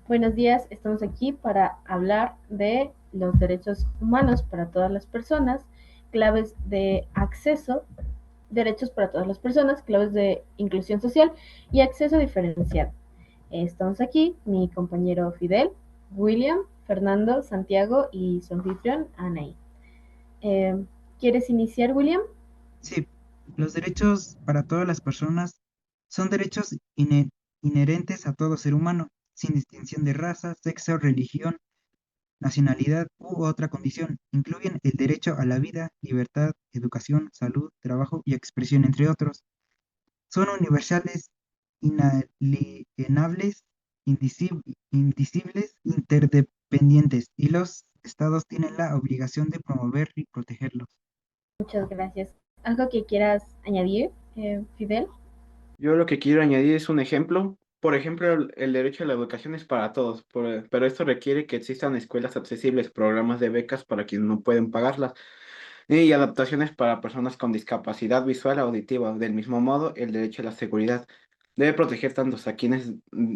Buenos días, estamos aquí para hablar de los derechos humanos para todas las personas, claves de acceso, derechos para todas las personas, claves de inclusión social y acceso diferenciado. Estamos aquí, mi compañero Fidel, William, Fernando, Santiago y su anfitrión, Anaí. Eh, ¿Quieres iniciar, William? Sí, los derechos para todas las personas son derechos inherentes a todo ser humano, sin distinción de raza, sexo, religión, nacionalidad u otra condición. Incluyen el derecho a la vida, libertad, educación, salud, trabajo y expresión, entre otros. Son universales, inalienables, indicibles, interdependientes, y los estados tienen la obligación de promover y protegerlos. Muchas gracias. ¿Algo que quieras añadir, Fidel? Yo lo que quiero añadir es un ejemplo. Por ejemplo, el derecho a la educación es para todos, pero esto requiere que existan escuelas accesibles, programas de becas para quienes no pueden pagarlas y adaptaciones para personas con discapacidad visual o auditiva. Del mismo modo, el derecho a la seguridad debe proteger tanto a quienes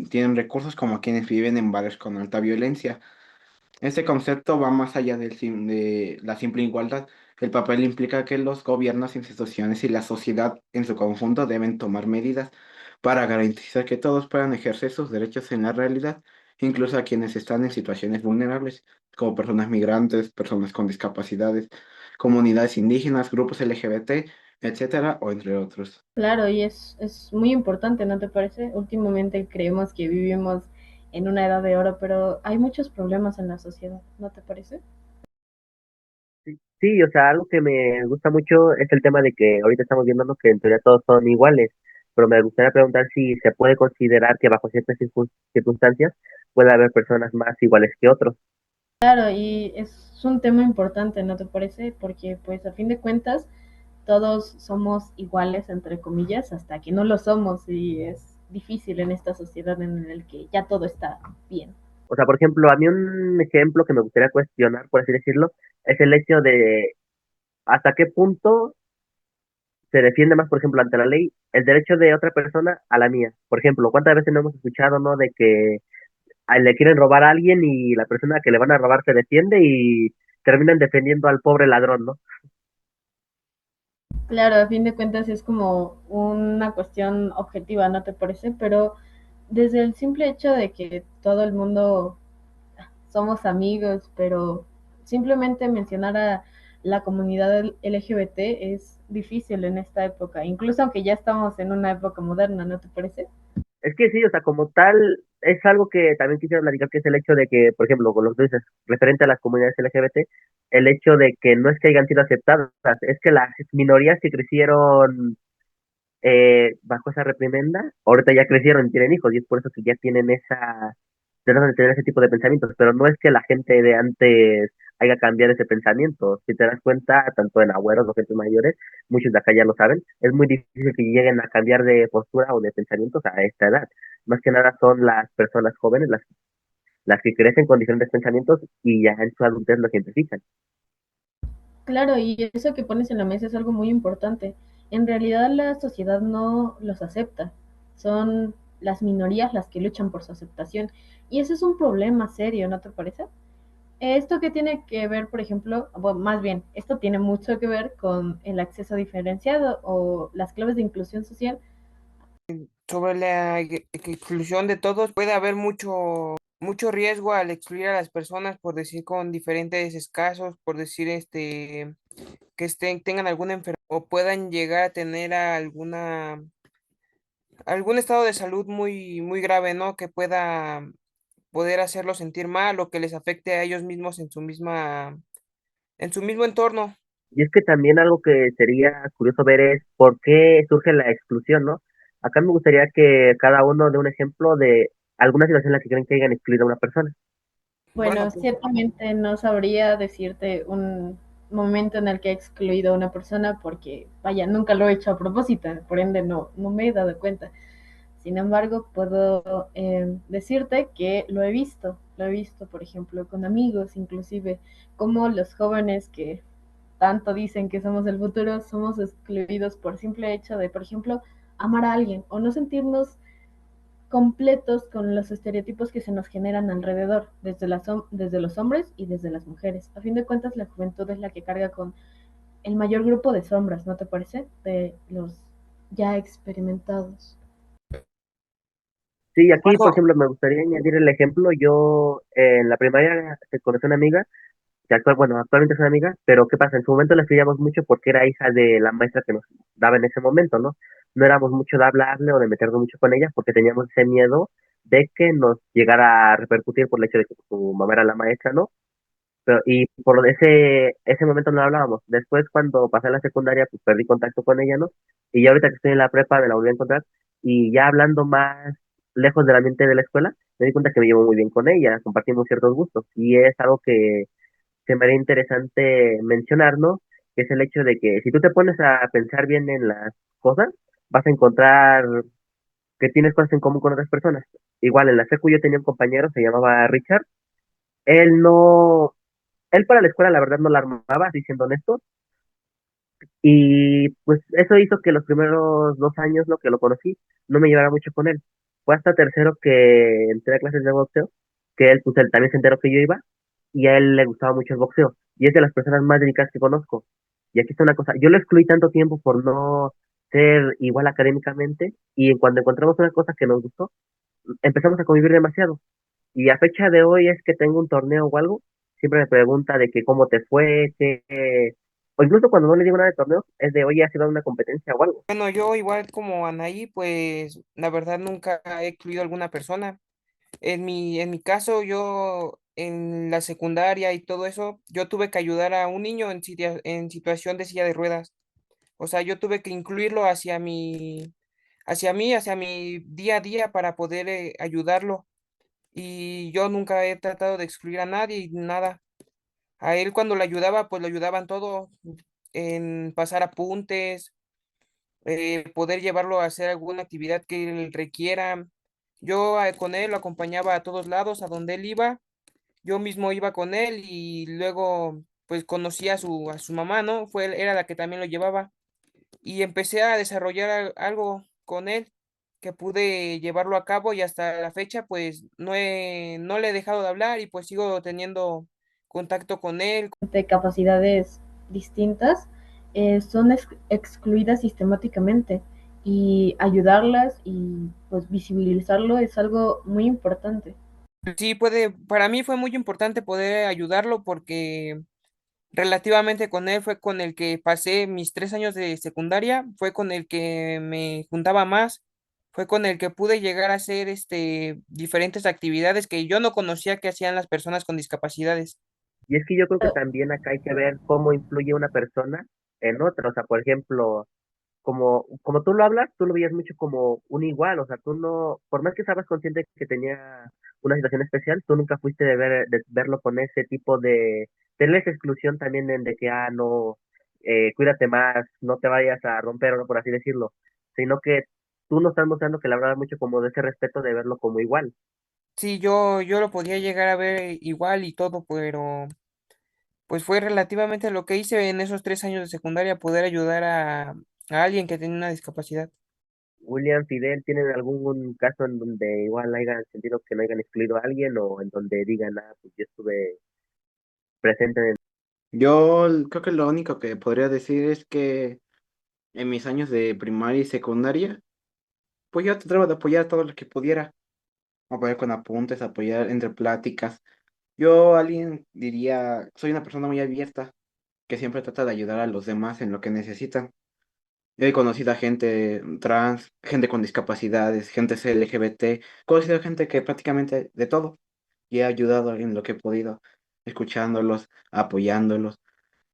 tienen recursos como a quienes viven en barrios con alta violencia. Este concepto va más allá de la simple igualdad. El papel implica que los gobiernos, instituciones y la sociedad en su conjunto deben tomar medidas para garantizar que todos puedan ejercer sus derechos en la realidad, incluso a quienes están en situaciones vulnerables, como personas migrantes, personas con discapacidades, comunidades indígenas, grupos LGBT, etcétera, o entre otros. Claro, y es muy importante, ¿no te parece? Últimamente creemos que vivimos en una edad de oro, pero hay muchos problemas en la sociedad, ¿no te parece? Sí, o sea, algo que me gusta mucho es el tema de que ahorita estamos viendo, ¿no?, que en teoría todos son iguales, pero me gustaría preguntar si se puede considerar que bajo ciertas circunstancias puede haber personas más iguales que otros. Claro, y es un tema importante, ¿no te parece? Porque pues a fin de cuentas todos somos iguales, entre comillas, hasta que no lo somos y es difícil en esta sociedad en la que ya todo está bien. O sea, por ejemplo, a mí un ejemplo que me gustaría cuestionar, por así decirlo, es el hecho de hasta qué punto se defiende más, por ejemplo, ante la ley, el derecho de otra persona a la mía. Por ejemplo, ¿cuántas veces no hemos escuchado, ¿no?, de que le quieren robar a alguien y la persona que le van a robar se defiende y terminan defendiendo al pobre ladrón, ¿no? Claro, a fin de cuentas es como una cuestión objetiva, ¿no te parece? Pero desde el simple hecho de que todo el mundo somos amigos, pero simplemente mencionar a la comunidad LGBT es difícil en esta época, incluso aunque ya estamos en una época moderna, ¿no te parece? Es que sí, o sea, como tal, es algo que también quisiera platicar, que es el hecho de que, por ejemplo, con lo que tú dices, referente a las comunidades LGBT, el hecho de que no es que hayan sido aceptadas, es que las minorías que crecieron bajo esa reprimenda, ahorita ya crecieron y tienen hijos, y es por eso que ya tienen tratan de tener ese tipo de pensamientos, pero no es que la gente de antes haya cambiado ese pensamiento. Si te das cuenta, tanto en abuelos o gente mayores, muchos de acá ya lo saben, es muy difícil que lleguen a cambiar de postura o de pensamientos a esta edad. Más que nada son las personas jóvenes las que crecen con diferentes pensamientos y ya en su adultez lo identifican. Claro, y eso que pones en la mesa es algo muy importante. En realidad la sociedad no los acepta, son las minorías las que luchan por su aceptación. Y ese es un problema serio, ¿no te parece? Esto que tiene que ver, por ejemplo, bueno, más bien, esto tiene mucho que ver con el acceso diferenciado o las claves de inclusión social. Sobre la exclusión de todos, puede haber mucho riesgo al excluir a las personas por decir con diferentes escasos, por decir que tengan alguna enfermedad o puedan llegar a tener algún estado de salud muy grave, ¿no? Que pueda poder hacerlos sentir mal o que les afecte a ellos mismos en su mismo entorno. Y es que también algo que sería curioso ver es por qué surge la exclusión, ¿no? Acá me gustaría que cada uno dé un ejemplo de alguna situación en la que creen que hayan excluido a una persona. Bueno, Bueno, pues ciertamente no sabría decirte un momento en el que he excluido a una persona porque, vaya, nunca lo he hecho a propósito, por ende no me he dado cuenta. Sin embargo, puedo decirte que lo he visto, por ejemplo, con amigos, inclusive, como los jóvenes que tanto dicen que somos el futuro, somos excluidos por simple hecho de, por ejemplo, amar a alguien o no sentirnos completos con los estereotipos que se nos generan alrededor, desde los hombres y desde las mujeres. A fin de cuentas, la juventud es la que carga con el mayor grupo de sombras, ¿no te parece? De los ya experimentados. Sí, aquí, por Bueno, ejemplo, me gustaría añadir el ejemplo. Yo en la primaria conocí una amiga, bueno, actualmente es una amiga, pero ¿qué pasa? En su momento la estudiamos mucho porque era hija de la maestra que nos daba en ese momento, ¿no? No éramos mucho de hablarle o de meternos mucho con ella porque teníamos ese miedo de que nos llegara a repercutir por el hecho de que su mamá era la maestra, ¿no? Pero, y por ese momento no hablábamos. Después, cuando pasé a la secundaria, pues perdí contacto con ella, ¿no? Y ya ahorita que estoy en la prepa, me la volví a encontrar. Y ya hablando más lejos del ambiente de la escuela, me di cuenta que me llevo muy bien con ella, compartimos ciertos gustos. Y es algo que me haría interesante mencionar, ¿no? Que es el hecho de que si tú te pones a pensar bien en las cosas, vas a encontrar que tienes cosas en común con otras personas. Igual en la secu yo tenía un compañero, se llamaba Richard. Él no, él para la escuela la verdad no la armaba, así siendo honesto, y pues eso hizo que los primeros 2 años, lo que lo conocí, no me llevara mucho con él. Fue hasta tercero que entré a clases de boxeo, que él, pues él también se enteró que yo iba, y a él le gustaba mucho el boxeo, y es de las personas más dedicadas que conozco. Y aquí está una cosa, yo lo excluí tanto tiempo por no ser igual académicamente, y cuando encontramos una cosa que nos gustó, empezamos a convivir demasiado. Y a fecha de hoy es que tengo un torneo o algo, siempre me pregunta de que cómo te fue, o incluso cuando no le digo nada de torneos, es de, oye, ¿has sido una competencia o algo? bueno, yo igual como Anaí, pues la verdad nunca he excluido a alguna persona. En mi caso, yo en la secundaria y todo eso, yo tuve que ayudar a un niño en situación de silla de ruedas. O sea, yo tuve que incluirlo hacia mi día a día para poder ayudarlo. Y yo nunca he tratado de excluir a nadie y nada. A él cuando lo ayudaba, pues lo ayudaba en todo, en pasar apuntes, poder llevarlo a hacer alguna actividad que él requiera. Yo con él lo acompañaba a todos lados, a donde él iba. Yo mismo iba con él y luego pues conocí a su mamá, ¿no? Era la que también lo llevaba y empecé a desarrollar algo con él que pude llevarlo a cabo y hasta la fecha pues no le he dejado de hablar y pues sigo teniendo contacto con él. De capacidades distintas son excluidas sistemáticamente y ayudarlas y pues visibilizarlo es algo muy importante. Sí, para mí fue muy importante poder ayudarlo porque relativamente con él fue con el que pasé mis 3 años de secundaria, fue con el que me juntaba más, fue con el que pude llegar a hacer diferentes actividades que yo no conocía que hacían las personas con discapacidades. Y es que yo creo que también acá hay que ver cómo influye una persona en otra. O sea, por ejemplo, como tú lo hablas, tú lo veías mucho como un igual. O sea, tú no, por más que estabas consciente que tenía una situación especial, tú nunca fuiste de verlo con ese tipo de, tener esa exclusión también de que, no, cuídate más, no te vayas a romper, o no, por así decirlo, sino que tú no estás mostrando que le hablaba mucho como de ese respeto de verlo como igual. Sí, yo lo podía llegar a ver igual y todo, pero pues fue relativamente lo que hice en esos 3 años de secundaria, poder ayudar a alguien que tenía una discapacidad. William, Fidel, ¿tienen algún caso en donde igual hayan sentido que no hayan excluido a alguien o en donde digan, pues yo estuve presente en... Yo creo que lo único que podría decir es que en mis años de primaria y secundaria, pues yo trataba de apoyar todo lo que pudiera, apoyar con apuntes, apoyar entre pláticas. Yo, alguien diría, soy una persona muy abierta, que siempre trata de ayudar a los demás en lo que necesitan. Yo he conocido a gente trans, gente con discapacidades, gente LGBT, he conocido gente que prácticamente de todo, y he ayudado en lo que he podido, escuchándolos, apoyándolos.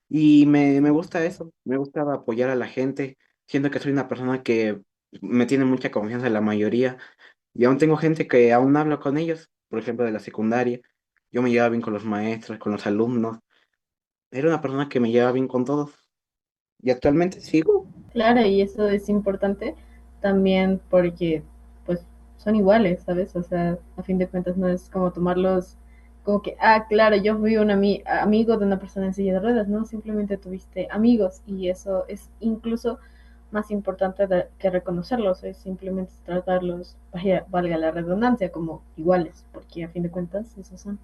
Y me gusta eso, me gusta apoyar a la gente. Siento que soy una persona que me tiene mucha confianza en la mayoría. Y aún tengo gente que aún hablo con ellos, por ejemplo, de la secundaria. Yo me llevaba bien con los maestros, con los alumnos. Era una persona que me llevaba bien con todos. Y actualmente sigo. Claro, y eso es importante también porque pues son iguales, ¿sabes? O sea, a fin de cuentas no es como tomarlos como que, claro, yo fui un amigo de una persona en silla de ruedas, ¿no? Simplemente tuviste amigos y eso es incluso más importante que reconocerlos, es simplemente tratarlos, valga la redundancia, como iguales, porque a fin de cuentas esos son.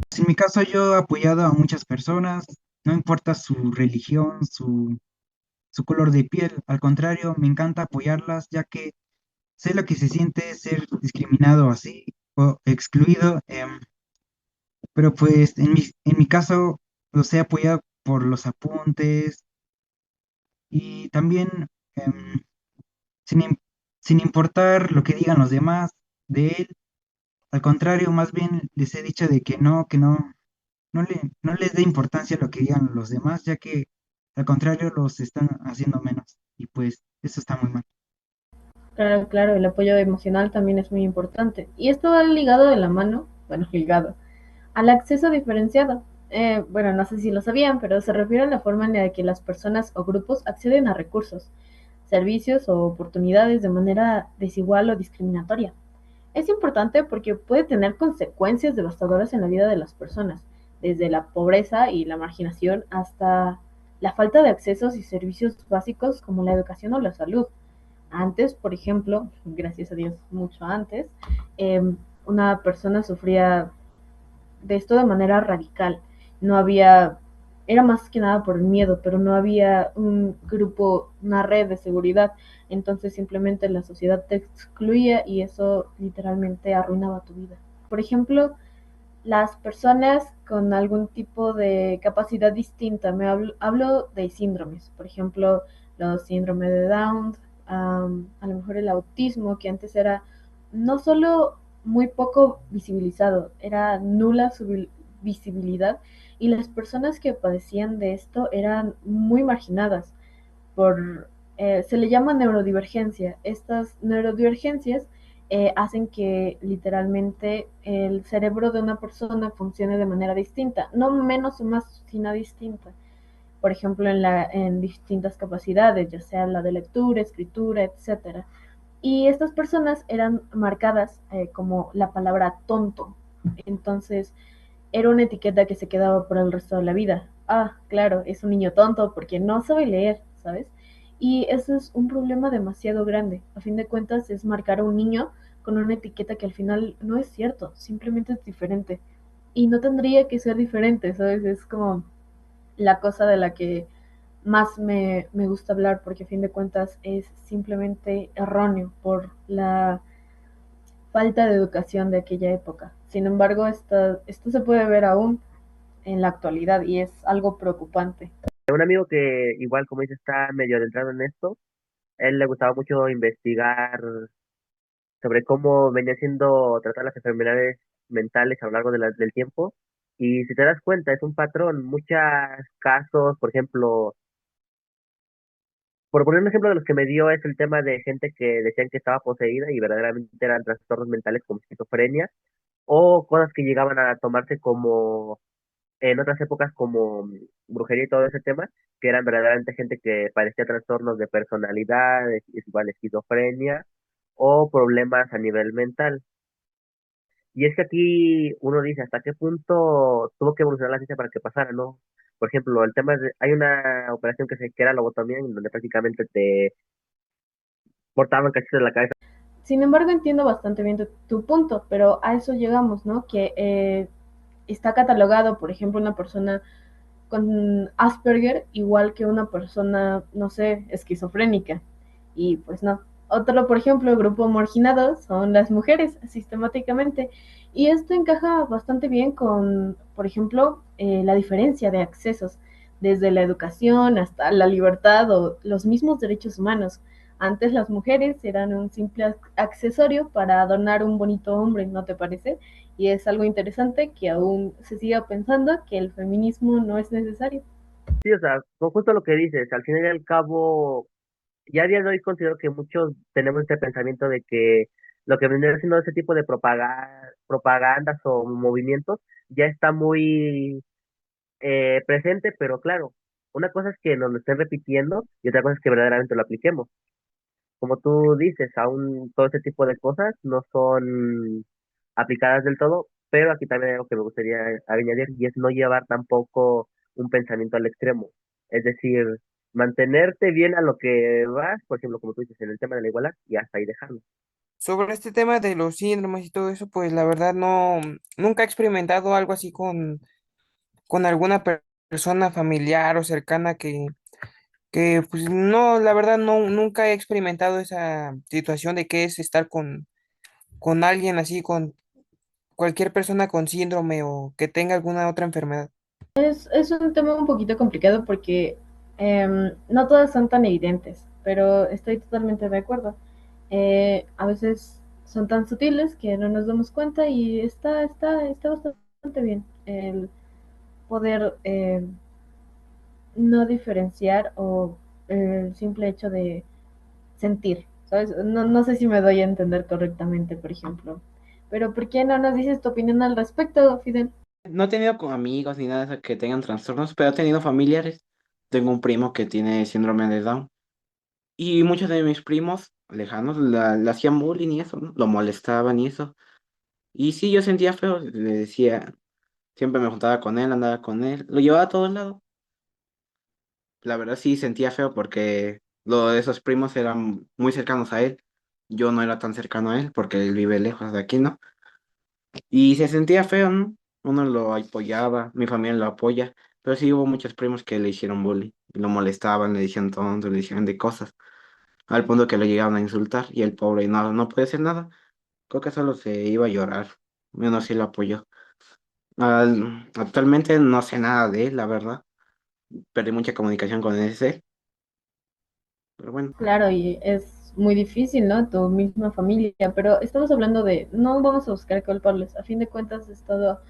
Pues en mi caso yo he apoyado a muchas personas, no importa su religión, su color de piel, al contrario, me encanta apoyarlas ya que sé lo que se siente ser discriminado así o excluido, pero pues en mi caso los he apoyado por los apuntes y también em, sin, im- sin importar lo que digan los demás de él, al contrario, más bien les he dicho de que no, no les dé importancia a lo que digan los demás, ya que al contrario los están haciendo menos y pues eso está muy mal. Claro, claro, el apoyo emocional también es muy importante. Y esto va ligado de la mano, bueno, ligado, al acceso diferenciado. Bueno, no sé si lo sabían, pero se refiere a la forma en la que las personas o grupos acceden a recursos, servicios o oportunidades de manera desigual o discriminatoria. Es importante porque puede tener consecuencias devastadoras en la vida de las personas, desde la pobreza y la marginación hasta la falta de accesos y servicios básicos como la educación o la salud. Antes, por ejemplo, gracias a Dios, mucho antes, eh, una persona sufría de esto de manera radical. No había, era más que nada por el miedo, pero no había un grupo, una red de seguridad. Entonces simplemente la sociedad te excluía y eso literalmente arruinaba tu vida. Por ejemplo, las personas con algún tipo de capacidad distinta, hablo de síndromes, por ejemplo, los síndromes de Down, a lo mejor el autismo, que antes era no solo muy poco visibilizado, era nula su visibilidad y las personas que padecían de esto eran muy marginadas por, se le llama neurodivergencia. Estas neurodivergencias hacen que literalmente el cerebro de una persona funcione de manera distinta, no menos o más, sino distinta. Por ejemplo, en distintas capacidades, ya sea la de lectura, escritura, etcétera. Y estas personas eran marcadas como la palabra tonto. Entonces, era una etiqueta que se quedaba por el resto de la vida. Ah, claro, es un niño tonto porque no sabe leer, ¿sabes? Y eso es un problema demasiado grande. A fin de cuentas, es marcar a un niño con una etiqueta que al final no es cierto, simplemente es diferente. Y no tendría que ser diferente, ¿sabes? Es como la cosa de la que más me gusta hablar porque a fin de cuentas es simplemente erróneo por la falta de educación de aquella época. Sin embargo, esto se puede ver aún en la actualidad y es algo preocupante. Un amigo que igual, como dice, está medio adentrado en esto, él le gustaba mucho investigar sobre cómo venía siendo tratar las enfermedades mentales a lo largo del tiempo. Y si te das cuenta, es un patrón. Muchos casos, por ejemplo, por poner un ejemplo de los que me dio, es el tema de gente que decían que estaba poseída y verdaderamente eran trastornos mentales como esquizofrenia, o cosas que llegaban a tomarse como en otras épocas como brujería y todo ese tema, que eran verdaderamente gente que padecía trastornos de personalidad, igual esquizofrenia o problemas a nivel mental. Y es que aquí uno dice hasta qué punto tuvo que evolucionar la ciencia para que pasara, ¿no? Por ejemplo, el tema de, hay una operación que era lobotomía, en donde prácticamente te cortaban cachitos de la cabeza. Sin embargo, entiendo bastante bien tu punto, pero a eso llegamos, ¿no? Que está catalogado, por ejemplo, una persona con Asperger igual que una persona, no sé, esquizofrénica. Y pues no. Otro, por ejemplo, el grupo marginado son las mujeres, sistemáticamente. Y esto encaja bastante bien con, por ejemplo, la diferencia de accesos, desde la educación hasta la libertad o los mismos derechos humanos. Antes las mujeres eran un simple accesorio para adornar un bonito hombre, ¿no te parece? Y es algo interesante que aún se siga pensando que el feminismo no es necesario. Sí, o sea, con justo lo que dices, al final y al cabo, ya a día de hoy considero que muchos tenemos este pensamiento de que lo que viene siendo ese tipo de propagandas o movimientos ya está muy presente, pero claro, una cosa es que nos lo estén repitiendo y otra cosa es que verdaderamente lo apliquemos. Como tú dices, aún todo ese tipo de cosas no son aplicadas del todo, pero aquí también hay algo que me gustaría añadir y es no llevar tampoco un pensamiento al extremo. Es decir, mantenerte bien a lo que vas, por ejemplo, como tú dices, en el tema de la igualdad, y hasta ahí dejarlo. Sobre este tema de los síndromes y todo eso, pues la verdad no, nunca he experimentado algo así con alguna persona familiar o cercana que pues no, la verdad no, nunca he experimentado esa situación de qué es estar con alguien así, con cualquier persona con síndrome o que tenga alguna otra enfermedad. Es un tema un poquito complicado porque no todas son tan evidentes, pero estoy totalmente de acuerdo. A veces son tan sutiles que no nos damos cuenta y está bastante bien el poder no diferenciar o el simple hecho de sentir, ¿sabes? No sé si me doy a entender correctamente, por ejemplo. Pero ¿por qué no nos dices tu opinión al respecto, Fidel? No he tenido con amigos ni nada de eso que tengan trastornos, pero he tenido familiares. Tengo un primo que tiene síndrome de Down y muchos de mis primos lejanos le hacían bullying y eso, ¿no? Lo molestaban y eso. Y sí, yo sentía feo, le decía, siempre me juntaba con él, andaba con él, lo llevaba a todos lados. La verdad sí sentía feo porque esos primos eran muy cercanos a él. Yo no era tan cercano a él porque él vive lejos de aquí, ¿no? Y se sentía feo, ¿no? Uno lo apoyaba, mi familia lo apoya, pero sí hubo muchos primos que le hicieron bullying, y lo molestaban, le decían tonto, le decían de cosas, al punto que lo llegaban a insultar y el pobre no puede hacer nada. Creo que solo se iba a llorar. Menos sí lo apoyó. Actualmente no sé nada de él, la verdad. Perdí mucha comunicación con ese, pero bueno. Claro, y es muy difícil, ¿no? Tu misma familia, pero estamos hablando de, no vamos a buscar culpables. A fin de cuentas, es todo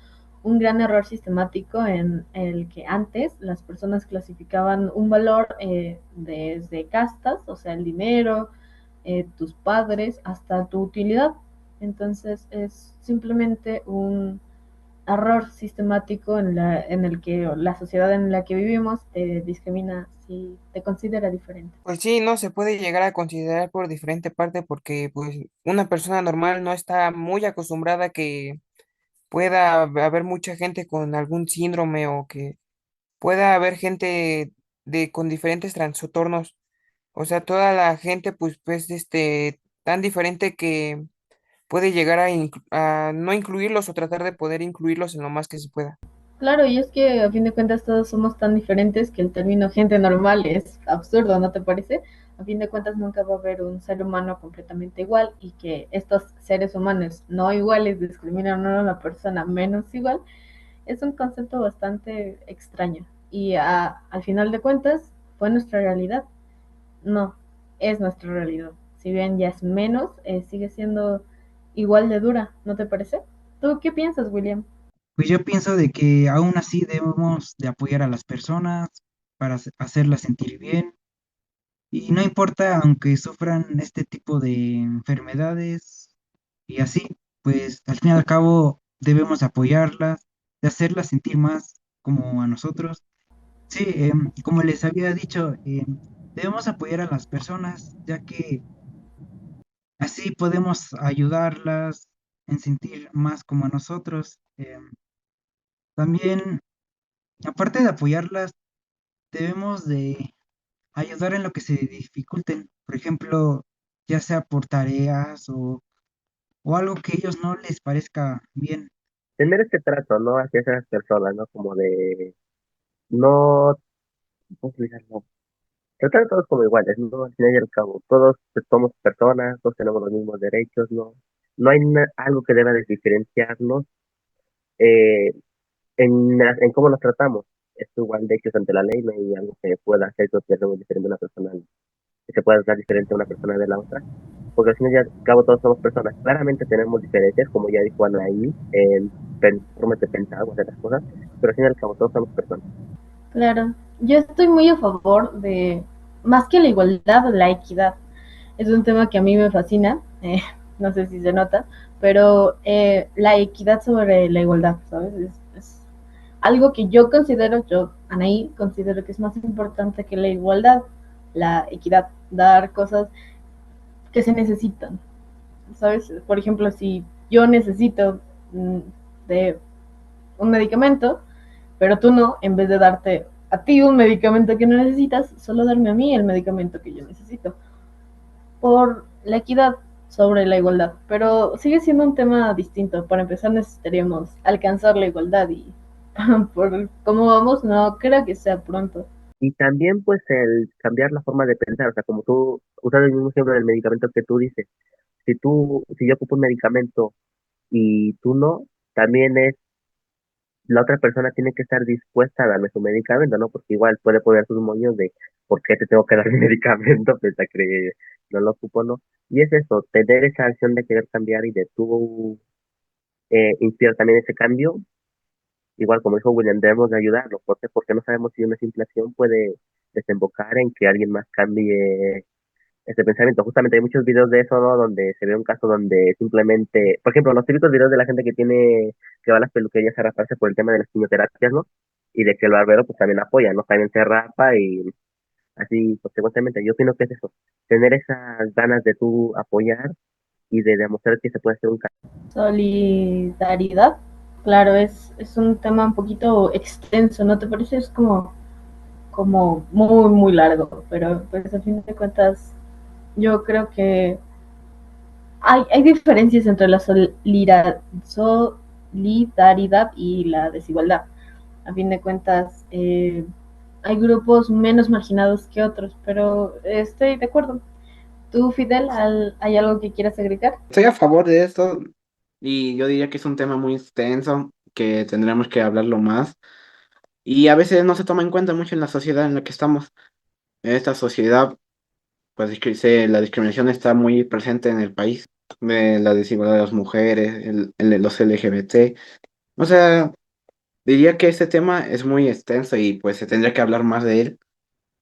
un gran error sistemático en el que antes las personas clasificaban un valor desde castas, o sea, el dinero, tus padres, hasta tu utilidad. Entonces es simplemente un error sistemático en el que la sociedad en la que vivimos te discrimina si te considera diferente. Pues sí, no se puede llegar a considerar por diferente parte porque pues una persona normal no está muy acostumbrada a que pueda haber mucha gente con algún síndrome o que pueda haber gente con diferentes trastornos. O sea, toda la gente pues tan diferente que puede llegar a no incluirlos o tratar de poder incluirlos en lo más que se pueda. Claro, y es que a fin de cuentas todos somos tan diferentes que el término gente normal es absurdo, ¿no te parece? A fin de cuentas nunca va a haber un ser humano completamente igual y que estos seres humanos no iguales discriminan a una persona menos igual es un concepto bastante extraño. Y al final de cuentas fue nuestra realidad. No, es nuestra realidad. Si bien ya es menos, sigue siendo igual de dura, ¿no te parece? ¿Tú qué piensas, William? Pues yo pienso de que aún así debemos de apoyar a las personas para hacerlas sentir bien y no importa aunque sufran este tipo de enfermedades y así, pues al fin y al cabo debemos apoyarlas, de hacerlas sentir más como a nosotros. Sí, como les había dicho, debemos apoyar a las personas ya que así podemos ayudarlas en sentir más como a nosotros. También, aparte de apoyarlas, debemos de ayudar en lo que se dificulten. Por ejemplo, ya sea por tareas o algo que a ellos no les parezca bien. Tener este trato, ¿no? Hacia esas personas, ¿no? Como de no, ¿cómo explicarlo? Tratar a todos como iguales, ¿no? Al final y al cabo, todos pues, somos personas, todos tenemos los mismos derechos, ¿no? No hay algo que deba de diferenciarnos eh, en cómo nos tratamos. Es igual de hechos ante la ley, no hay algo que pueda hacer que seamos diferente a una persona, que se pueda dar diferente a una persona de la otra, porque al final y al cabo todos somos personas. Claramente tenemos diferencias, como ya dijo Anaí, en formas de pensar o hacer las cosas, pero al final y al cabo todos somos personas. Claro, yo estoy muy a favor de, más que la igualdad, la equidad. Es un tema que a mí me fascina, no sé si se nota, pero la equidad sobre la igualdad, ¿sabes? Es algo que yo considero, yo, Anaí, considero que es más importante que la igualdad, la equidad, dar cosas que se necesitan, ¿sabes? Por ejemplo, si yo necesito de un medicamento, pero tú no, en vez de darte a ti un medicamento que no necesitas, solo darme a mí el medicamento que yo necesito. Por la equidad sobre la igualdad, pero sigue siendo un tema distinto. Para empezar necesitaríamos alcanzar la igualdad y por cómo vamos, no creo que sea pronto. Y también pues el cambiar la forma de pensar, o sea, como tú, usando el mismo ejemplo del medicamento que tú dices, si yo ocupo un medicamento y tú no, también es, la otra persona tiene que estar dispuesta a darme su medicamento, ¿no? Porque igual puede poner sus moños de por qué te tengo que dar mi medicamento, pese a que no lo ocupo, ¿no? Y es eso, tener esa acción de querer cambiar y de tú inspirar también ese cambio. Igual, como dijo William, debemos de ayudarlo, porque no sabemos si una simple acción puede desembocar en que alguien más cambie este pensamiento. Justamente hay muchos videos de eso, ¿no? Donde se ve un caso donde simplemente, por ejemplo, los típicos videos de la gente que va a las peluquerías a raparse por el tema de las quimioterapias, ¿no? Y de que el barbero pues también apoya, ¿no? También se rapa y así consecuentemente. Yo opino que es eso, tener esas ganas de tú apoyar y de demostrar que se puede hacer un cambio. Solidaridad, claro, es un tema un poquito extenso, ¿no te parece? Es como muy, muy largo, pero pues a fin de cuentas yo creo que hay diferencias entre la solidaridad y la desigualdad. A fin de cuentas, hay grupos menos marginados que otros, pero estoy de acuerdo. ¿Tú, Fidel, hay algo que quieras agregar? Estoy a favor de esto y yo diría que es un tema muy extenso que tendremos que hablarlo más y a veces no se toma en cuenta mucho en la sociedad en la que estamos. En esta sociedad, pues la discriminación está muy presente en el país, la desigualdad de las mujeres, los LGBT. O sea, diría que este tema es muy extenso y pues se tendría que hablar más de él,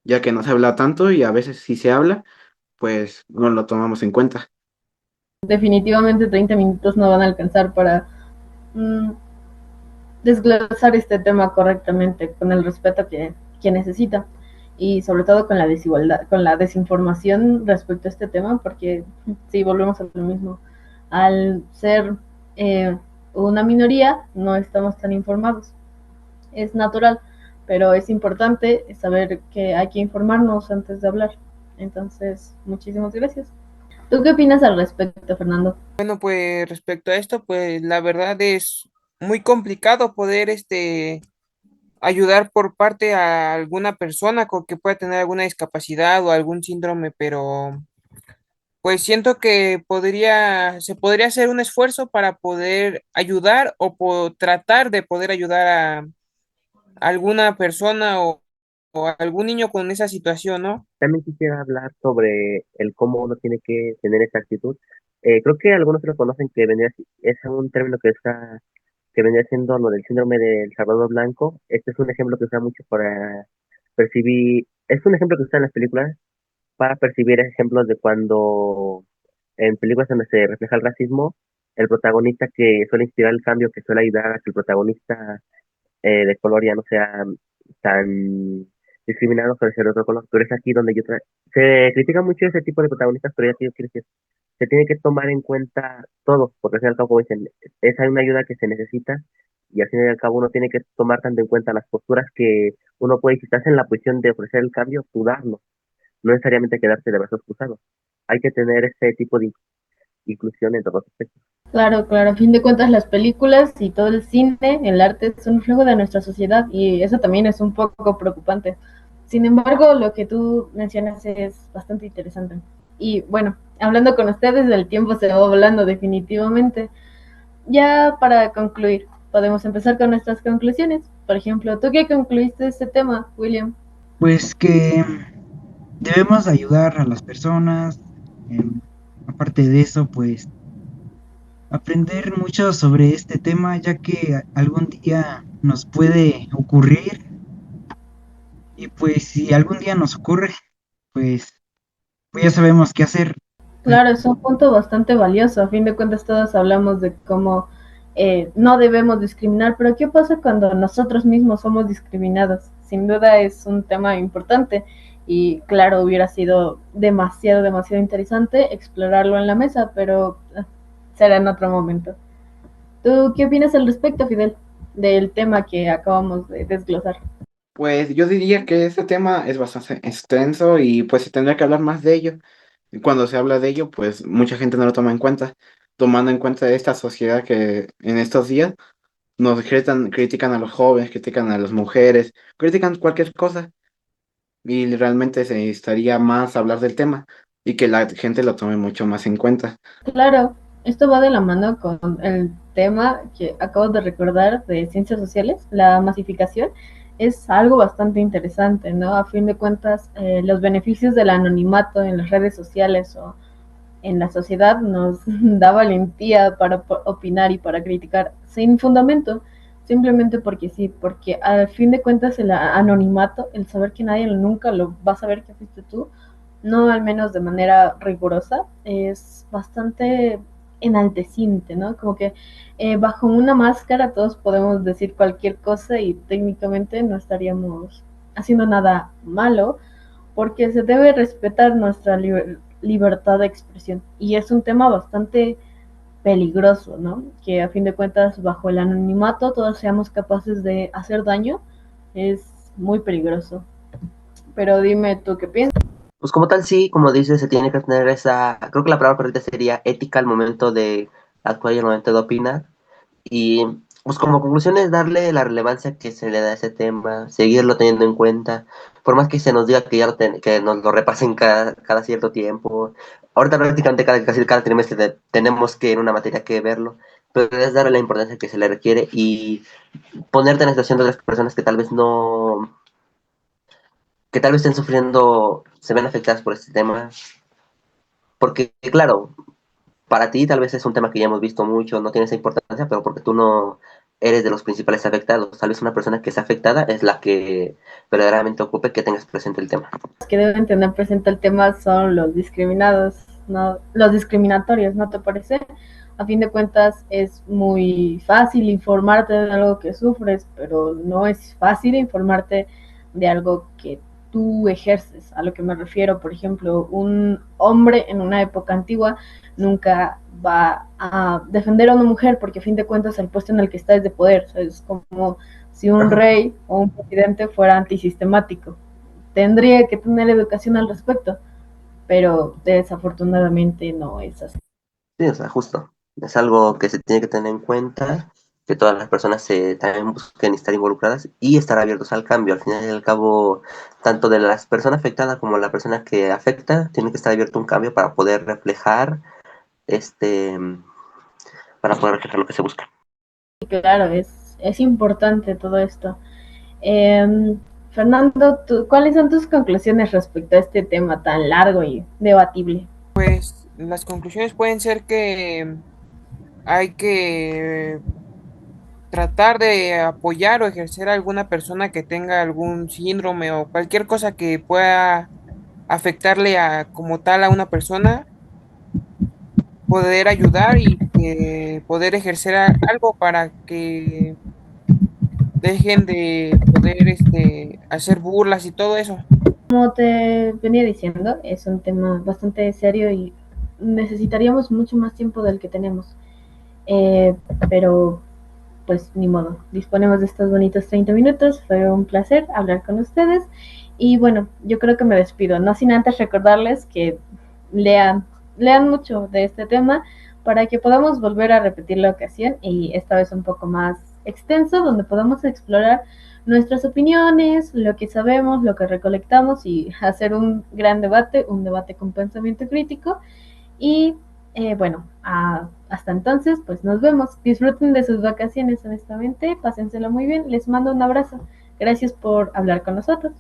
ya que no se habla tanto y a veces si se habla, pues no lo tomamos en cuenta. Definitivamente 30 minutos no van a alcanzar para mm, desglosar este tema correctamente, con el respeto que necesita y sobre todo con la desigualdad, con la desinformación respecto a este tema, porque si volvemos a lo mismo, al ser eh, una minoría no estamos tan informados, es natural, pero es importante saber que hay que informarnos antes de hablar. Entonces, muchísimas gracias. ¿Tú qué opinas al respecto, Fernando? Bueno, pues respecto a esto, pues la verdad es muy complicado poder ayudar por parte a alguna persona que pueda tener alguna discapacidad o algún síndrome, pero pues siento que se podría hacer un esfuerzo para poder ayudar o tratar de poder ayudar a alguna persona o a algún niño con esa situación, ¿no? También quisiera hablar sobre el cómo uno tiene que tener esa actitud. Creo que algunos lo conocen es un término que vendría siendo lo del síndrome del Salvador Blanco. Este es un ejemplo que se usa mucho para percibir, es un ejemplo que se usa en las películas para percibir ejemplos de cuando en películas donde se refleja el racismo, el protagonista que suele inspirar el cambio, que suele ayudar a que el protagonista de color ya no sea tan discriminado por ser de otro color. Pero es aquí donde se critica mucho ese tipo de protagonistas, pero ya que yo quiero decir, se tiene que tomar en cuenta todo, porque al fin y al cabo, como dicen, es una ayuda que se necesita y al fin y al cabo uno tiene que tomar tanto en cuenta las posturas que uno puede, si estás en la posición de ofrecer el cambio, tú darlo, no necesariamente quedarse de brazos cruzados. Hay que tener ese tipo de inclusión en todos los aspectos. Claro, claro, a fin de cuentas las películas y todo el cine, el arte es un reflejo de nuestra sociedad y eso también es un poco preocupante. Sin embargo, lo que tú mencionas es bastante interesante. Y bueno, hablando con ustedes, el tiempo se va volando definitivamente. Ya para concluir, podemos empezar con nuestras conclusiones. Por ejemplo, ¿tú qué concluiste de este tema, William? Pues que debemos ayudar a las personas. em, Aparte de eso, pues aprender mucho sobre este tema, ya que algún día nos puede ocurrir y pues si algún día nos ocurre, pues, pues ya sabemos qué hacer. Pues, Claro, es un punto bastante valioso. A fin de cuentas, todos hablamos de cómo no debemos discriminar, pero ¿qué pasa cuando nosotros mismos somos discriminados? Sin duda es un tema importante y claro, hubiera sido demasiado, demasiado interesante explorarlo en la mesa, pero será en otro momento. ¿Tú qué opinas al respecto, Fidel, del tema que acabamos de desglosar? Pues yo diría que este tema es bastante extenso y pues se tendría que hablar más de ello. Y cuando se habla de ello, pues mucha gente no lo toma en cuenta, tomando en cuenta esta sociedad que en estos días nos critican a los jóvenes, critican a las mujeres, critican cualquier cosa y realmente se estaría más hablar del tema y que la gente lo tome mucho más en cuenta. Claro, esto va de la mano con el tema que acabo de recordar de ciencias sociales, la masificación. Es algo bastante interesante, ¿no? A fin de cuentas, los beneficios del anonimato en las redes sociales o en la sociedad nos da valentía para opinar y para criticar sin fundamento, simplemente porque sí, porque al fin de cuentas el anonimato, el saber que nadie nunca lo va a saber que fuiste tú, no al menos de manera rigurosa, es bastante enalteciente, ¿no? Como que bajo una máscara todos podemos decir cualquier cosa y técnicamente no estaríamos haciendo nada malo, porque se debe respetar nuestra libertad de expresión. Y es un tema bastante peligroso, ¿no? Que a fin de cuentas, bajo el anonimato, todos seamos capaces de hacer daño, es muy peligroso. Pero dime tú qué piensas. Pues como tal, sí, como dices, se tiene que tener esa, creo que la palabra correcta sería ética al momento de actuar y al momento de opinar. Y pues como conclusión es darle la relevancia que se le da a ese tema, seguirlo teniendo en cuenta, por más que se nos diga que que nos lo repasen cada cierto tiempo. Ahorita prácticamente casi cada trimestre tenemos que en una materia que verlo, pero es darle la importancia que se le requiere y ponerte en la situación de las personas que tal vez no, que tal vez estén sufriendo, se ven afectadas por este tema, porque claro, para ti tal vez es un tema que ya hemos visto mucho, no tiene esa importancia, pero porque tú no eres de los principales afectados. Tal vez una persona que está afectada es la que verdaderamente ocupe que tengas presente el tema. Los que deben tener presente el tema son los discriminados, ¿no? Los discriminatorios, ¿no te parece? A fin de cuentas es muy fácil informarte de algo que sufres, pero no es fácil informarte de algo que tú ejerces. A lo que me refiero, por ejemplo, un hombre en una época antigua nunca va a defender a una mujer porque a fin de cuentas el puesto en el que está es de poder. O sea, es como si un rey o un presidente fuera antisistemático. Tendría que tener educación al respecto, pero desafortunadamente no es así. Sí, o sea, justo. Es algo que se tiene que tener en cuenta, que todas las personas también busquen estar involucradas y estar abiertos al cambio. Al final y al cabo, tanto de las personas afectadas como la persona que afecta, tiene que estar abierto a un cambio para poder reflejar este para poder reflejar lo que se busca. Y claro, es importante todo esto. Eh, Fernando, ¿cuáles son tus conclusiones respecto a este tema tan largo y debatible? Pues las conclusiones pueden ser que hay que tratar de apoyar o ejercer a alguna persona que tenga algún síndrome o cualquier cosa que pueda afectarle a como tal a una persona, poder ayudar y poder ejercer algo para que dejen de poder hacer burlas y todo eso. Como te venía diciendo, es un tema bastante serio y necesitaríamos mucho más tiempo del que tenemos. Eh, pero pues ni modo, disponemos de estos bonitos 30 minutos, fue un placer hablar con ustedes y bueno, yo creo que me despido, no sin antes recordarles que lean, lean mucho de este tema para que podamos volver a repetir la ocasión y esta vez un poco más extenso, donde podamos explorar nuestras opiniones, lo que sabemos, lo que recolectamos y hacer un gran debate, un debate con pensamiento crítico y bueno, hasta entonces, pues nos vemos. Disfruten de sus vacaciones, honestamente. Pásenselo muy bien. Les mando un abrazo. Gracias por hablar con nosotros.